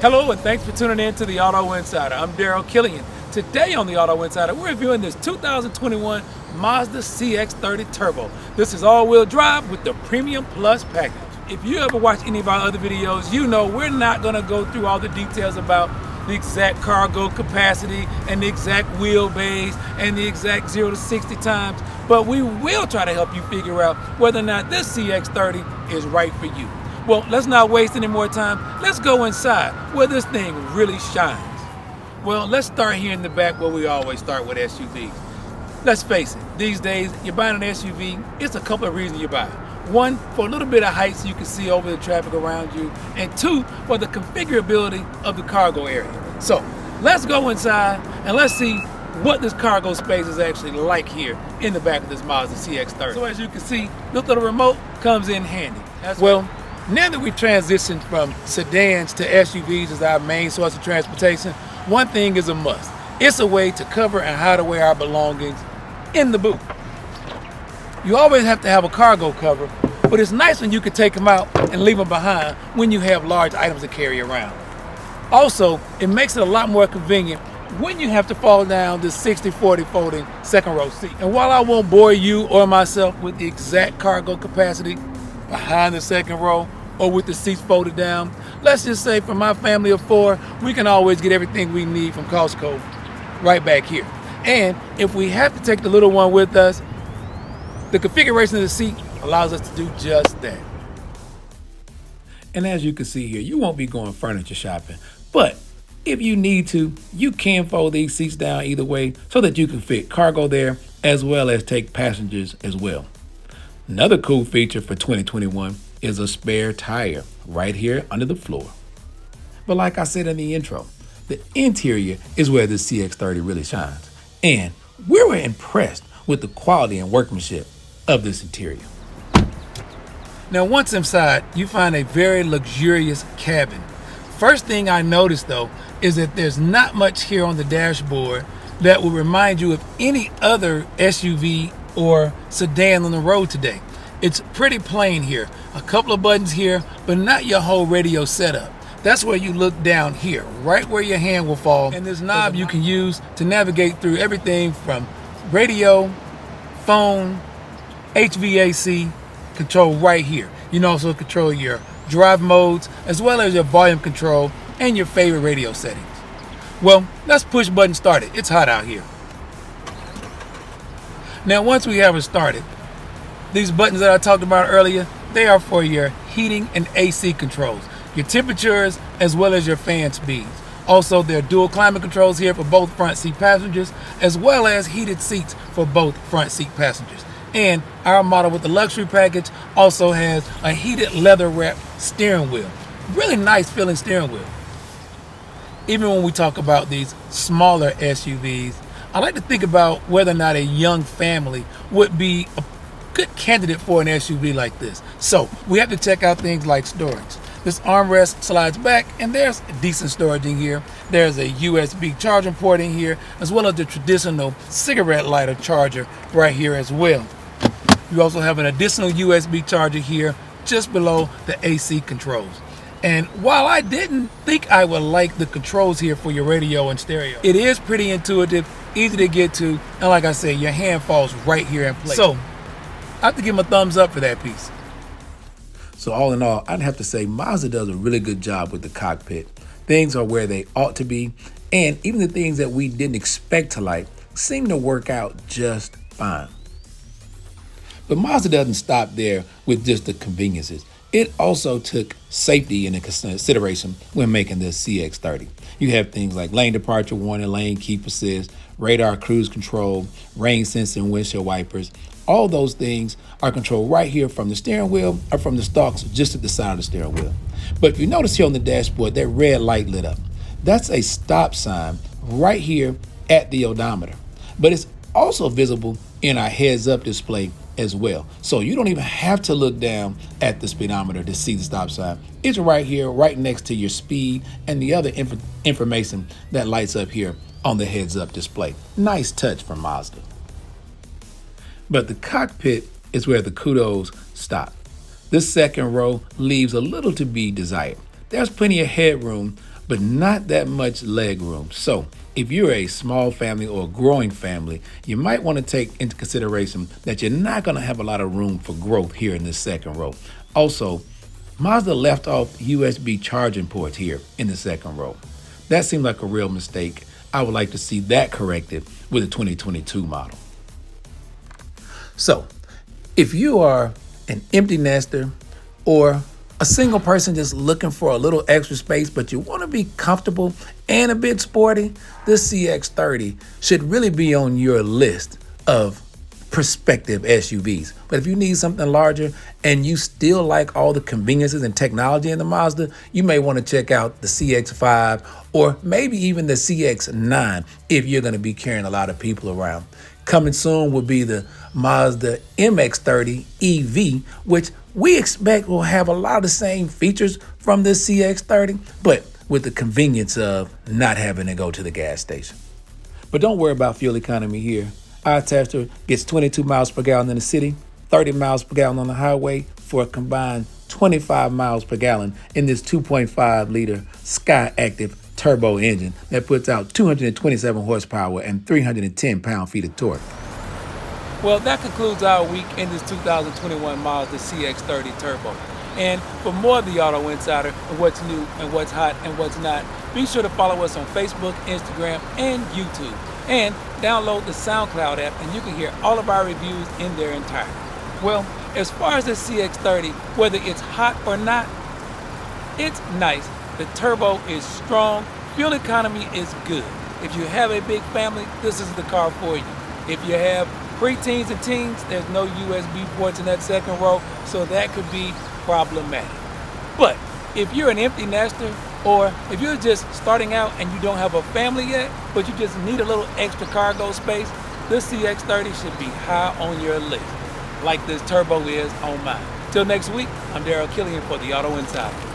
Hello and thanks for tuning in to the Auto Insider. I'm Daryl Killian. Today on the Auto Insider, we're reviewing this 2021 Mazda CX-30 Turbo. This is all-wheel drive with the Premium Plus package. If you ever watch any of our other videos, you know we're not going to go through all the details about the exact cargo capacity and the exact wheelbase and the exact 0 to 60 times, but we will try to help you figure out whether or not this CX-30 is right for you. Well, let's not waste any more time. Let's go inside where this thing really shines. Well, let's start here in the back where we always start with SUVs. Let's face it, these days, you're buying an SUV, it's a couple of reasons you buy it. One, for a little bit of height so you can see over the traffic around you. And two, for the configurability of the cargo area. So, let's go inside and let's see what this cargo space is actually like here in the back of this Mazda CX-30. So as you can see, this little remote comes in handy. Now that we've transitioned from sedans to SUVs as our main source of transportation, one thing is a must. It's a way to cover and hide away our belongings in the boot. You always have to have a cargo cover, but it's nice when you can take them out and leave them behind when you have large items to carry around. Also, it makes it a lot more convenient when you have to fall down this 60-40 folding second row seat. And while I won't bore you or myself with the exact cargo capacity behind the second row, or with the seats folded down, let's just say for my family of four, we can always get everything we need from Costco right back here. And if we have to take the little one with us, the configuration of the seat allows us to do just that. And as you can see here, you won't be going furniture shopping, but if you need to, you can fold these seats down either way so that you can fit cargo there as well as take passengers as well. Another cool feature for 2021 is a spare tire right here under the floor. But like I said in the intro, the interior is where the CX-30 really shines. And we were impressed with the quality and workmanship of this interior. Now once inside, you find a very luxurious cabin. First thing I noticed though is that there's not much here on the dashboard that will remind you of any other SUV or sedan on the road today. It's pretty plain here. A couple of buttons here, but not your whole radio setup. That's where you look down here, right where your hand will fall. And this knob you can use to navigate through everything from radio, phone, HVAC, control right here. You can also control your drive modes as well as your volume control and your favorite radio settings. Well, let's push button started. It's hot out here. Now once we have it started, these buttons that I talked about earlier, they are for your heating and AC controls, your temperatures, as well as your fan speeds. Also, there are dual climate controls here for both front seat passengers, as well as heated seats for both front seat passengers. And our model with the luxury package also has a heated leather wrapped steering wheel. Really nice feeling steering wheel. Even when we talk about these smaller SUVs, I like to think about whether or not a young family would be a good candidate for an SUV like this. So we have to check out things like storage. This armrest slides back and there's decent storage in here. There's a USB charging port in here, as well as the traditional cigarette lighter charger right here as well. You also have an additional USB charger here just below the AC controls. And while I didn't think I would like the controls here for your radio and stereo, it is pretty intuitive, easy to get to, and like I said, your hand falls right here in place. So I have to give them a thumbs up for that piece. So all in all, I'd have to say Mazda does a really good job with the cockpit. Things are where they ought to be, and even the things that we didn't expect to like seem to work out just fine. But Mazda doesn't stop there with just the conveniences. It also took safety into consideration when making this CX-30. You have things like lane departure warning, lane keep assist, radar cruise control, rain sensing windshield wipers. All those things are controlled right here from the steering wheel or from the stalks just at the side of the steering wheel. But if you notice here on the dashboard, that red light lit up. That's a stop sign right here at the odometer. But it's also visible in our heads-up display as well. So you don't even have to look down at the speedometer to see the stop sign. It's right here, right next to your speed and the other information that lights up here on the heads-up display. Nice touch from Mazda. But the cockpit is where the kudos stop. This second row leaves a little to be desired. There's plenty of headroom but not that much leg room. So if you're a small family or a growing family, you might want to take into consideration that you're not going to have a lot of room for growth here in this second row. Also, Mazda left off USB charging ports here in the second row. That seemed like a real mistake. I would like to see that corrected with a 2022 model. So, if you are an empty nester or a single person just looking for a little extra space, but you want to be comfortable and a bit sporty, this CX-30 should really be on your list of prospective SUVs. But if you need something larger and you still like all the conveniences and technology in the Mazda, you may want to check out the CX-5 or maybe even the CX-9 if you're going to be carrying a lot of people around. Coming soon will be the Mazda MX-30 EV, which we expect will have a lot of the same features from this CX-30, but with the convenience of not having to go to the gas station. But don't worry about fuel economy here. Our tester gets 22 miles per gallon in the city, 30 miles per gallon on the highway for a combined 25 miles per gallon in this 2.5 liter Sky Active turbo engine that puts out 227 horsepower and 310 pound-feet of torque. Well, that concludes our week in this 2021 Mazda CX-30 Turbo. And for more of the Auto Insider and what's new and what's hot and what's not, be sure to follow us on Facebook, Instagram, and YouTube. And download the SoundCloud app and you can hear all of our reviews in their entirety. Well, as far as the CX-30, whether it's hot or not, it's nice. The turbo is strong, fuel economy is good. If you have a big family, this is the car for you. If you have preteens and teens, there's no USB ports in that second row, so that could be problematic. But if you're an empty nester, or if you're just starting out and you don't have a family yet, but you just need a little extra cargo space, this CX-30 should be high on your list, like this turbo is on mine. Till next week, I'm Daryl Killian for the Auto Insider.